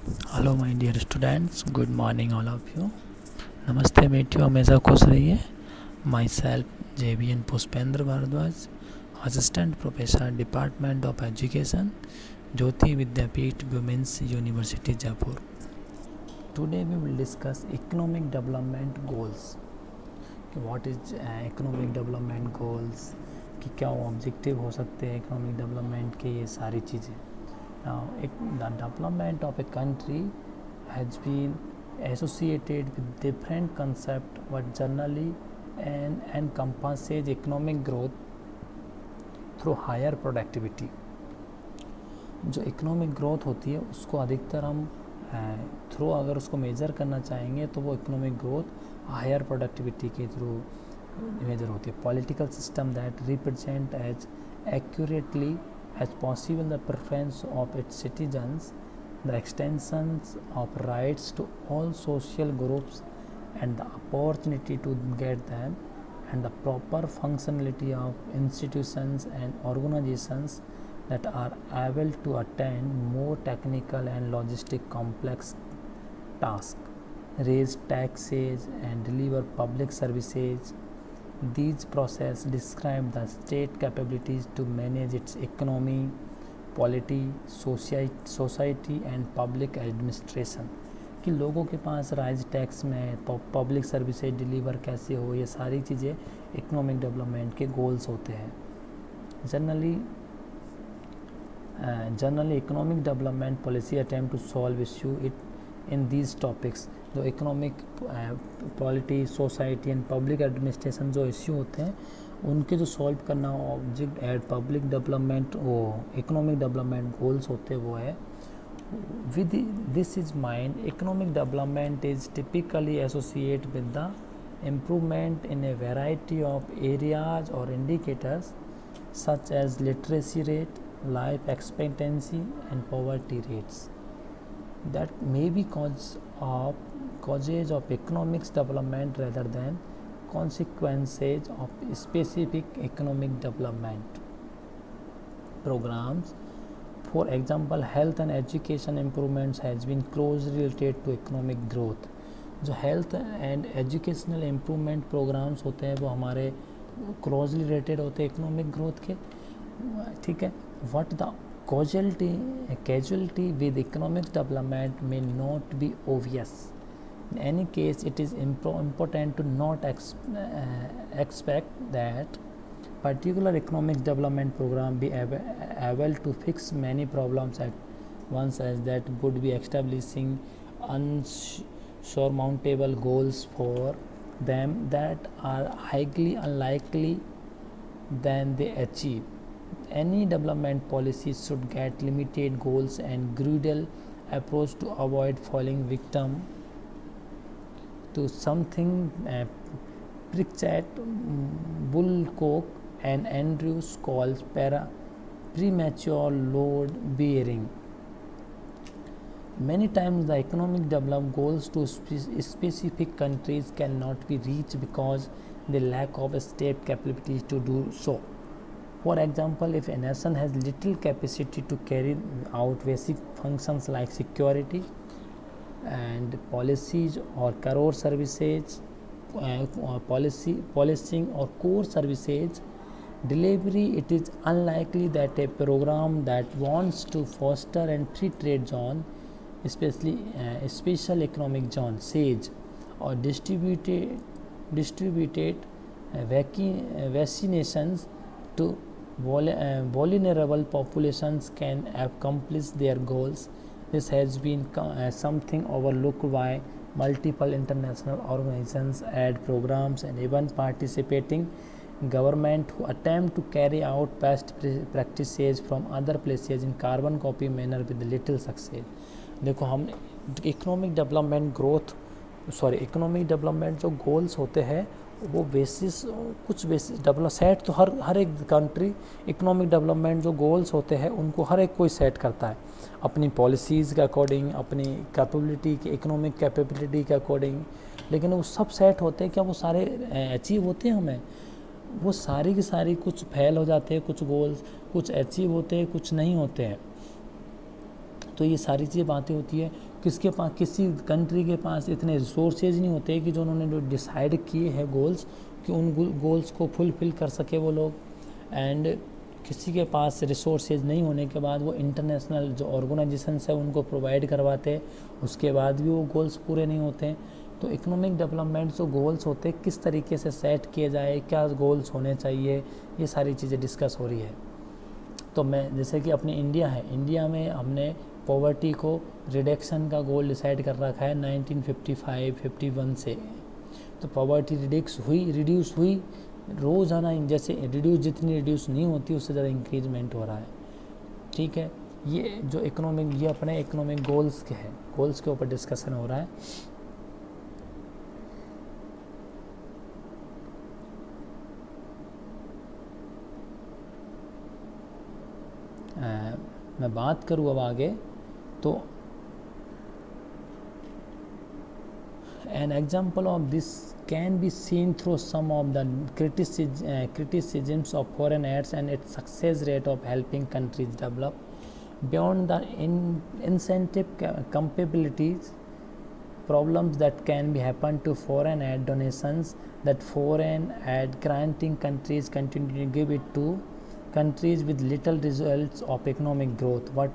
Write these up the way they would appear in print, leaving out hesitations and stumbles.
Hello my dear students, good morning all of you. नमस्ते बेटियों, हमेशा खुश रहिए। Myself JBN Pushpendra Bhardwaj, assistant professor department of education, Jyoti Vidyapeeth women's university Jaipur. Today we will discuss economic development goals कि what is economic development goals, कि क्या objective हो सकते हैं इकोनॉमिक डेवलपमेंट के, ये सारी चीज़ें। Now, the development of a country has been associated with different concepts, but generally encompasses economic growth through higher productivity. जो इकोनॉमिक ग्रोथ होती है उसको अधिकतर हम थ्रू अगर उसको मेजर करना चाहेंगे तो वो इकोनॉमिक ग्रोथ हायर प्रोडक्टिविटी के थ्रू मेजर होती है। Political system that represent as accurately as possible the preference of its citizens, the extensions of rights to all social groups and the opportunity to get them, and the proper functionality of institutions and organizations that are able to attend more technical and logistic complex tasks, raise taxes and deliver public services. These processes describe the state capabilities to manage its economy, polity, society and public administration. कि लोगों के पास rise tax में public services deliver कैसे हो, ये सारी चीज़ें economic development के गोल्स होते हैं। Generally economic development policy attempt to solve issue it in these topics. जो economic polity, society and public administration जो इश्यू होते हैं उनके जो सॉल्व करना ऑब्जेक्ट एड पब्लिक डेवलपमेंट, वो इकोनॉमिक डेवलपमेंट गोल्स होते हैं, वो है with this is mind economic development is typically associate with the improvement in a variety of areas और indicators such as literacy rate, life expectancy and poverty rates that may be causes of economic development rather than consequences of specific economic development programs. For example, health and education improvements has been closely related to economic growth. जो health and educational improvement programmes होते हैं वो हमारे closely related होते हैं economic growth के, ठीक है। What the causality with economic development may not be obvious. In any case, it is important to not expect that particular economic development program be able to fix many problems at once, as that would be establishing unsurmountable goals for them that are highly unlikely than they achieve. Any development policy should get limited goals and gradual approach to avoid falling victim to something Pritchett, Woolcock and Andrews calls premature load bearing. Many times the economic development goals to specific countries cannot be reached because they lack of state capabilities to do so. For example, if a nation has little capacity to carry out basic functions like security and policies or core services, policing or core services delivery, it is unlikely that a program that wants to foster and free trade zone, especially special economic zone (SEZ), or distributed vaccinations to vulnerable populations can accomplish their goals. This has been something overlooked by multiple international organizations and programs and even participating government who attempt to carry out best practices from other places in carbon copy manner with little success. देखो, हम economic development जो goals होते हैं वो कुछ basis develop set तो हर एक country economic development जो गोल्स होते हैं उनको हर एक कोई सेट करता है अपनी पॉलिसीज़ के अकॉर्डिंग, अपनी कैपेबिलिटी के, इकोनॉमिक कैपेबिलिटी के अकॉर्डिंग। लेकिन वो सब सेट होते हैं, क्या वो सारे अचीव होते हैं? हमें वो सारी की सारी कुछ फेल हो जाते हैं, कुछ गोल्स कुछ अचीव होते हैं, कुछ नहीं होते हैं। तो ये सारी चीज़ें बातें होती है। किसके पास, किसी कंट्री के पास इतने रिसोर्सेज नहीं होते कि जो उन्होंने जो डिसाइड किए हैं गोल्स, कि उन गोल्स को फुलफिल कर सके वो लोग। एंड किसी के पास रिसोर्सेज नहीं होने के बाद वो इंटरनेशनल जो ऑर्गेनाइजेशंस है उनको प्रोवाइड करवाते, उसके बाद भी वो गोल्स पूरे नहीं होते। तो इकोनॉमिक डेवलपमेंट जो गोल्स होते हैं किस तरीके से सेट किए जाए, क्या गोल्स होने चाहिए, ये सारी चीज़ें डिस्कस हो रही है। तो मैं जैसे कि अपने इंडिया है, इंडिया में हमने पॉवर्टी को रिडक्शन का गोल डिसाइड कर रखा है 1955-51 से। तो पॉवर्टी रिड्यूस हुई रोज़ाना, जैसे जितनी रिड्यूस नहीं होती उससे ज़्यादा इंक्रीजमेंट हो रहा है। ठीक है, ये जो ये अपने इकोनॉमिक गोल्स के हैं, गोल्स के ऊपर डिस्कशन हो रहा है। मैं बात करूँ अब आगे, तो an example of this can be seen through some of the criticisms of foreign aids and its success rate of helping countries develop. Beyond the incentive compatibilities problems that can be happen to foreign aid donations, that foreign aid granting countries continue to give it to countries with little results of economic growth, but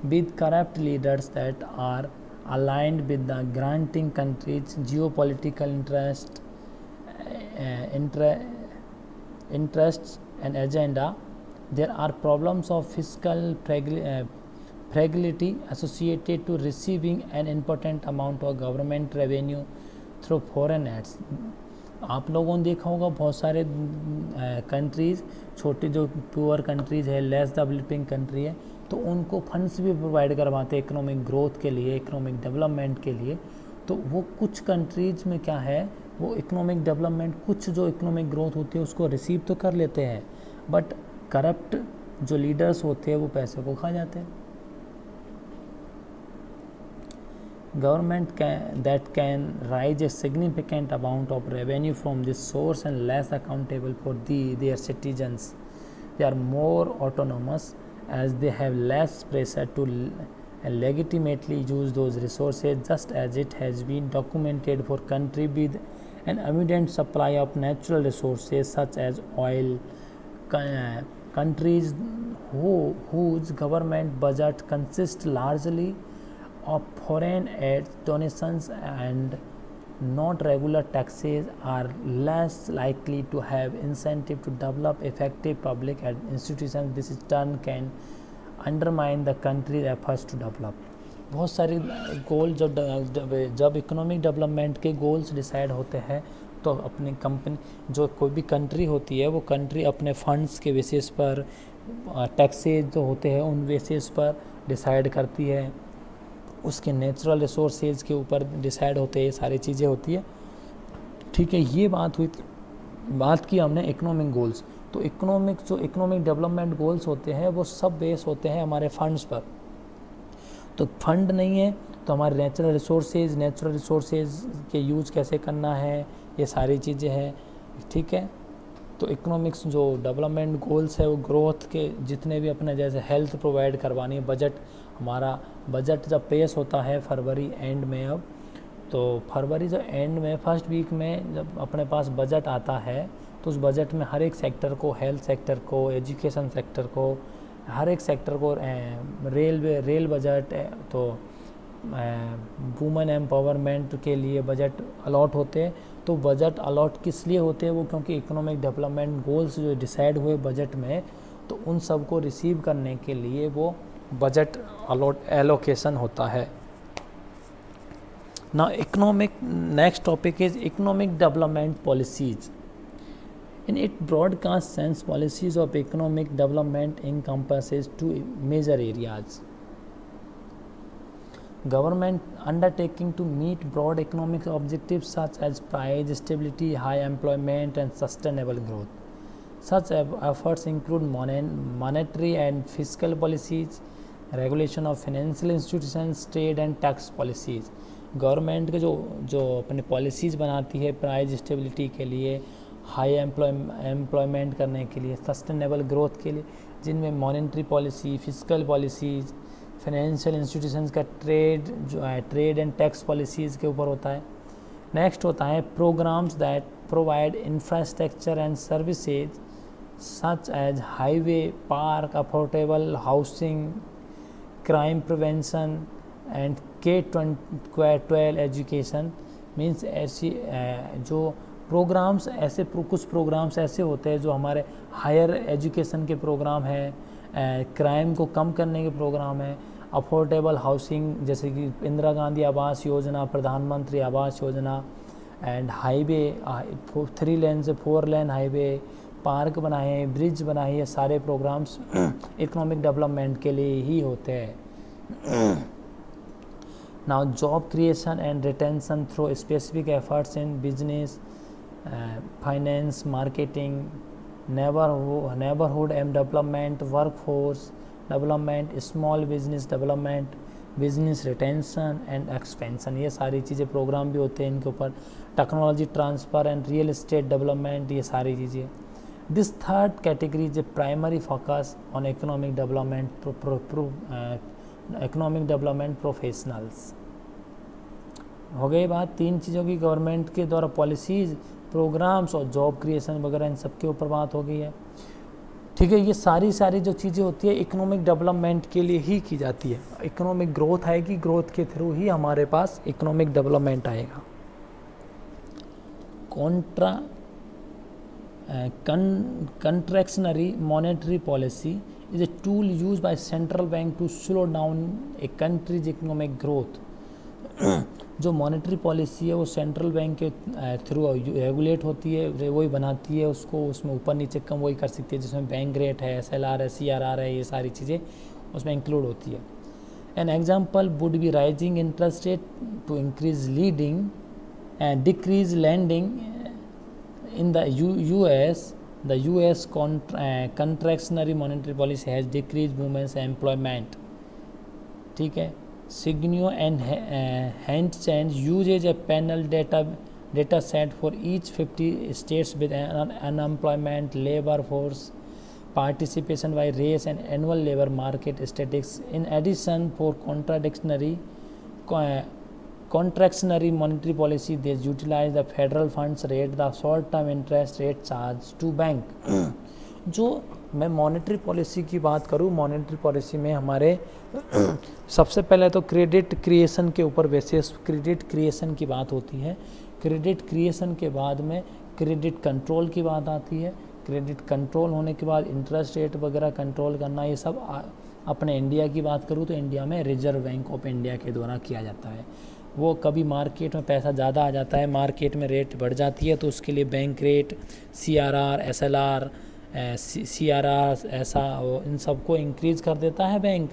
with corrupt leaders that are aligned with the granting countries' geopolitical interests and agenda. There are problems of fiscal fragility associated to receiving an important amount of government revenue through foreign aids. आप लोगों ने देखा होगा बहुत सारे countries, छोटे जो poor countries है, लेस डेवलपिंग कंट्री है, तो उनको फंड्स भी प्रोवाइड करवाते हैं इकोनॉमिक ग्रोथ के लिए, इकोनॉमिक डेवलपमेंट के लिए। तो वो कुछ कंट्रीज़ में क्या है, वो इकोनॉमिक डेवलपमेंट, कुछ जो इकोनॉमिक ग्रोथ होती है उसको रिसीव तो कर लेते हैं, बट करप्ट जो लीडर्स होते हैं वो पैसे को खा जाते हैं। Government that can raise a significant amount of revenue from this source and less accountable for their citizens. They are more autonomous as they have less pressure to legitimately use those resources, just as it has been documented for countries with an abundant supply of natural resources such as oil. Countries whose government budget consists largely of foreign aid donations and not regular taxes are less likely to have incentive to develop effective public institutions. This in turn can undermine the country's efforts to develop. बहुत सारे गोल जब economic development के goals decide होते हैं तो अपनी company, जो कोई भी कंट्री होती है, वो कंट्री अपने फंड्स के बेसिस पर, टैक्सेज जो होते हैं उन बेसिस पर डिसाइड करती है, उसके नेचुरल रिसोर्सेज के ऊपर डिसाइड होते हैं, ये सारी चीज़ें होती है। ठीक है, ये बात की हमने इकोनॉमिक गोल्स। तो इकोनॉमिक डेवलपमेंट गोल्स होते हैं वो सब बेस होते हैं हमारे फंड्स पर। तो फंड नहीं है तो हमारे नेचुरल रिसोर्सेज के यूज़ कैसे करना है, ये सारी चीज़ें हैं। ठीक है, तो इकोनॉमिक्स जो डेवलपमेंट गोल्स है वो ग्रोथ के जितने भी अपने, जैसे हेल्थ प्रोवाइड करवानी है, हमारा बजट जब पेश होता है फरवरी एंड में, अब तो फरवरी जो एंड में फर्स्ट वीक में जब अपने पास बजट आता है तो उस बजट में हर एक सेक्टर को, हेल्थ सेक्टर को, एजुकेशन सेक्टर को, हर एक सेक्टर को, रेल बजट, तो वुमेन एम्पावरमेंट के लिए बजट अलॉट होते हैं। तो बजट अलॉट किस लिए होते हैं, वो क्योंकि इकोनॉमिक डेवलपमेंट गोल्स जो डिसाइड हुए बजट में, तो उन सब को रिसीव करने के लिए वो बजट एलोकेशन होता है ना। Next topic is economic development policies. In its broadcast sense, policies of economic development encompasses two major areas. Government undertaking to meet broad economic objectives such as price stability, high employment, and sustainable growth. Such efforts include monetary and fiscal policies, regulation of financial institutions, trade and tax policies. Government के जो अपने policies बनाती है price stability के लिए, high employment करने के लिए, सस्टेनेबल ग्रोथ के लिए, जिनमें monetary policy, fiscal policies, financial institutions का ट्रेड जो है ट्रेड एंड टैक्स पॉलिसीज़ के ऊपर होता है। नेक्स्ट होता है programmes that provide infrastructure and services such as highway, park, affordable housing, crime prevention and K-12 education. Means ऐसी जो प्रोग्राम्स ऐसे कुछ प्रोग्राम्स ऐसे होते हैं जो हमारे हायर एजुकेशन के प्रोग्राम है, क्राइम को कम करने के प्रोग्राम है, अफोर्डेबल हाउसिंग जैसे कि इंदिरा गांधी आवास योजना, प्रधानमंत्री आवास योजना, एंड हाईवे 3 लेन से 4 लेन हाईवे, पार्क बनाए, ब्रिज बनाए, ये सारे प्रोग्राम्स इकोनॉमिक डेवलपमेंट के लिए ही होते हैं। Now job creation and retention through specific efforts in business, finance, marketing, neighborhood and development, workforce development, small business development, business retention and expansion, ये सारी चीज़ें प्रोग्राम भी होते हैं इनके ऊपर। Technology transfer and real estate development, ये सारी चीज़ें। This third category is a primary focus on economic development professionals. हो गई बात 3 चीज़ों की, गवर्नमेंट के द्वारा पॉलिसीज़, प्रोग्राम्स और जॉब क्रिएशन वगैरह, इन सब के ऊपर बात हो गई है। ठीक है, ये सारी जो चीज़ें होती है इकोनॉमिक डेवलपमेंट के लिए ही की जाती है। इकोनॉमिक ग्रोथ आएगी, ग्रोथ के थ्रू ही हमारे पास इकोनॉमिक डेवलपमेंट आएगा। Contractionary monetary policy is a tool used by central bank to slow down a country's economic growth। जो मॉनेटरी पॉलिसी है वो सेंट्रल बैंक के थ्रू रेगुलेट होती है, वही बनाती है उसको, उसमें ऊपर नीचे कम वही कर सकती है, जिसमें बैंक रेट है, SLR है, CRR है, ये सारी चीज़ें उसमें इंक्लूड होती है। An example would be raising interest rate to increase leading and decrease landing. In the US contractionary monetary policy has decreased women's employment। ठीक है, Signo and Handchange uses a panel data set for each 50 states with unemployment, labor force participation by race and annual labor market statistics। In addition, for contractionary monetary policy they utilize the federal funds rate, the short term interest rate charged to bank। जो मैं monetary policy की बात करूँ, monetary policy में हमारे सबसे पहले तो क्रेडिट क्रिएशन के ऊपर बेसिस क्रेडिट क्रिएशन की बात होती है। क्रेडिट क्रिएशन के बाद में क्रेडिट कंट्रोल की बात आती है। क्रेडिट कंट्रोल होने के बाद इंटरेस्ट रेट वगैरह कंट्रोल करना, ये सब अपने इंडिया की बात करूँ तो इंडिया में रिजर्व बैंक ऑफ इंडिया के द्वारा किया जाता है। वो कभी मार्केट में पैसा ज़्यादा आ जाता है, मार्केट में रेट बढ़ जाती है, तो उसके लिए bank rate, CRR, SLR, CRR ऐसा इन सबको इंक्रीज़ कर देता है बैंक।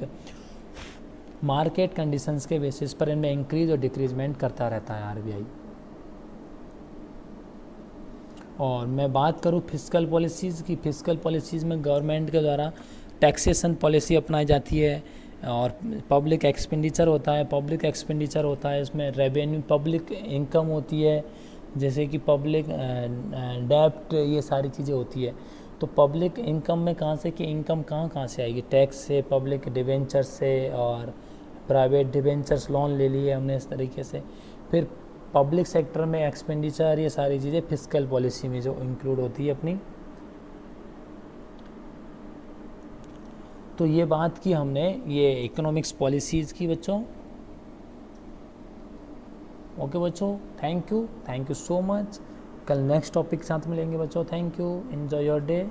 मार्केट कंडीशंस के बेसिस पर इनमें इंक्रीज और डिक्रीजमेंट करता रहता है RBI। और मैं बात करूँ फिस्कल पॉलिसीज़ की, फिस्कल पॉलिसीज़ में गवर्नमेंट के द्वारा टैक्सेशन पॉलिसी अपनाई जाती है और पब्लिक एक्सपेंडिचर होता है। पब्लिक एक्सपेंडिचर होता है, इसमें रेवेन्यू, पब्लिक इनकम होती है, जैसे कि पब्लिक डेप्ट, ये सारी चीज़ें होती है। तो पब्लिक इनकम में कहाँ से कि इनकम कहाँ से आएगी? टैक्स से, पब्लिक डिवेंचर से, और प्राइवेट डिवेंचर्स लोन ले लिए हमने इस तरीके से। फिर पब्लिक सेक्टर में एक्सपेंडिचर, ये सारी चीज़ें फिस्कल पॉलिसी में जो इंक्लूड होती है अपनी। तो ये बात की हमने ये इकोनॉमिक्स पॉलिसीज़ की बच्चों। ओके बच्चों, थैंक यू सो मच। कल नेक्स्ट टॉपिक के साथ मिलेंगे बच्चों। Thank you, enjoy your day.